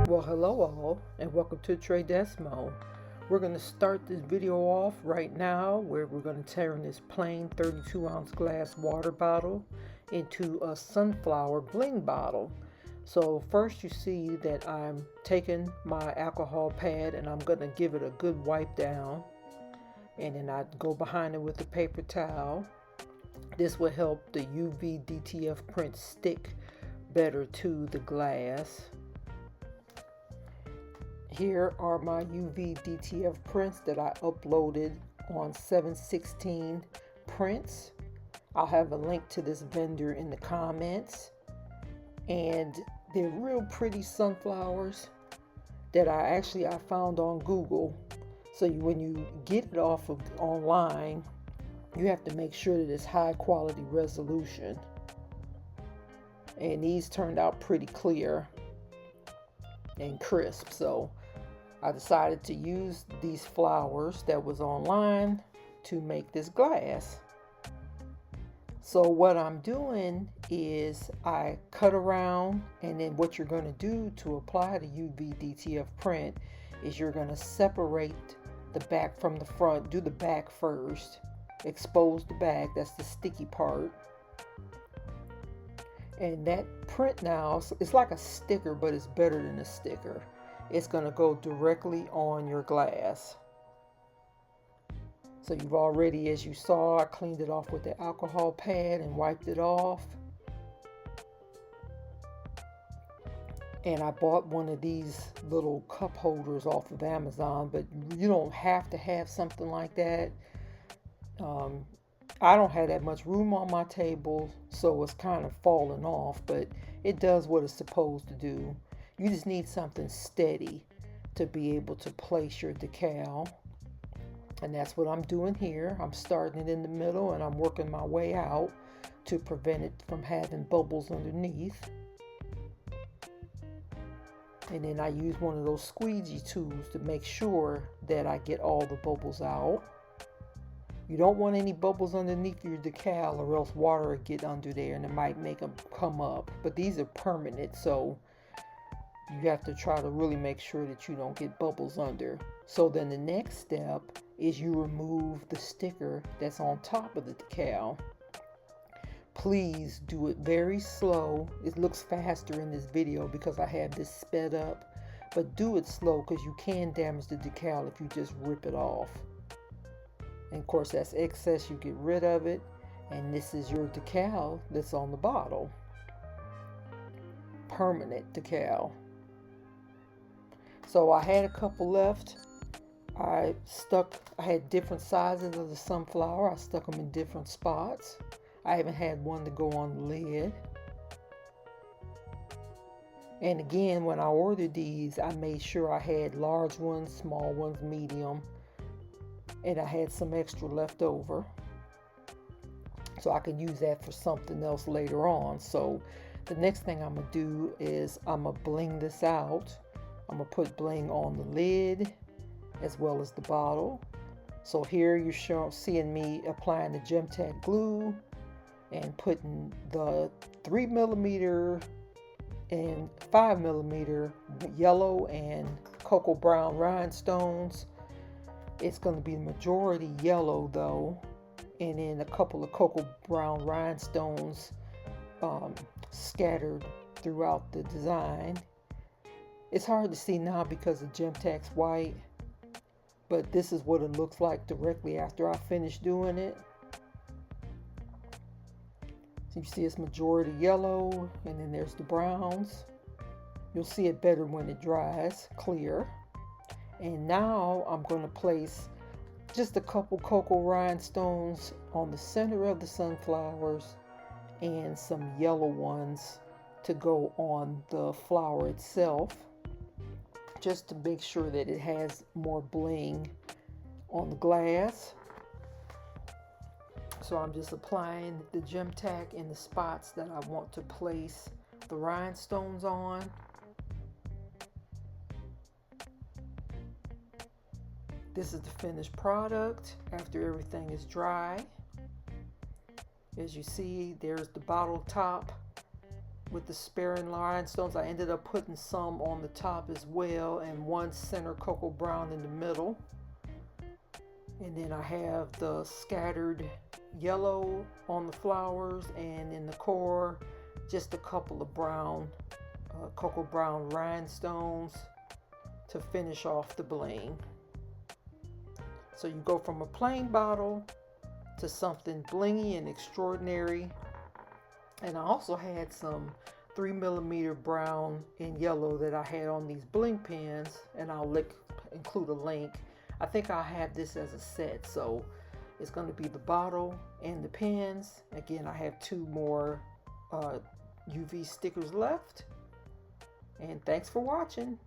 Well, hello all, and welcome to Trey Desmo. We're going to start this video off right now where we're going to turn this plain 32-ounce glass water bottle into a sunflower bling bottle. So first you see that I'm taking my alcohol pad and I'm going to give it a good wipe down, and then I go behind it with a paper towel. This will help the UV DTF print stick better to the glass. Here are my UV DTF prints that I uploaded on 7/16 prints. I'll have a link to this vendor in the comments. And they're real pretty sunflowers that I found on Google. So when you get it off of online, you have to make sure that it's high quality resolution. And these turned out pretty clear and crisp. So I decided to use these flowers that was online to make this glass. So what I'm doing is I cut around, and then what you're going to do to apply the UV DTF print is you're going to separate the back from the front. Do the back first, expose the back, that's the sticky part. And that print now, it's like a sticker, but it's better than a sticker. It's going to go directly on your glass. So you've already, as you saw, I cleaned it off with the alcohol pad and wiped it off. And I bought one of these little cup holders off of Amazon, but you don't have to have something like that. I don't have that much room on my table, so it's kind of falling off, but it does what it's supposed to do. You just need something steady to be able to place your decal. And that's what I'm doing here. I'm starting it in the middle and I'm working my way out to prevent it from having bubbles underneath. And then I use one of those squeegee tools to make sure that I get all the bubbles out. You don't want any bubbles underneath your decal, or else water will get under there and it might make them come up. But these are permanent, so you have to try to really make sure that you don't get bubbles under. So then the next step is you remove the sticker that's on top of the decal. Please do it very slow. It looks faster in this video because I have this sped up, but do it slow because you can damage the decal if you just rip it off. And of course that's excess, you get rid of it, and this is your decal that's on the bottle. Permanent decal. So I had a couple left. I had different sizes of the sunflower. I stuck them in different spots. I even had one to go on the lid. And again, when I ordered these, I made sure I had large ones, small ones, medium, and I had some extra left over, so I could use that for something else later on. So the next thing I'm gonna do is I'm gonna bling this out. I'm gonna put bling on the lid as well as the bottle. So here you're seeing me applying the gem tack glue and putting the 3mm and 5mm yellow and cocoa brown rhinestones. It's going to be majority yellow though, and then a couple of cocoa brown rhinestones scattered throughout the design. It's hard to see now because the gem tack's white, but this is what it looks like directly after I finish doing it. So you see it's majority yellow, and then there's the browns. You'll see it better when it dries clear. And now I'm going to place just a couple cocoa rhinestones on the center of the sunflowers and some yellow ones to go on the flower itself, just to make sure that it has more bling on the glass. So I'm just applying the gem tack in the spots that I want to place the rhinestones on. This is the finished product after everything is dry. As you see, there's the bottle top with the spare rhinestones. I ended up putting some on the top as well, and one center cocoa brown in the middle. And then I have the scattered yellow on the flowers, and in the core just a couple of brown cocoa brown rhinestones to finish off the bling. So you go from a plain bottle to something blingy and extraordinary. And I also had some 3mm brown and yellow that I had on these bling pens, and I'll include a link. I think I have this as a set, so it's going to be the bottle and the pens. Again, I have 2 more UV stickers left. And thanks for watching.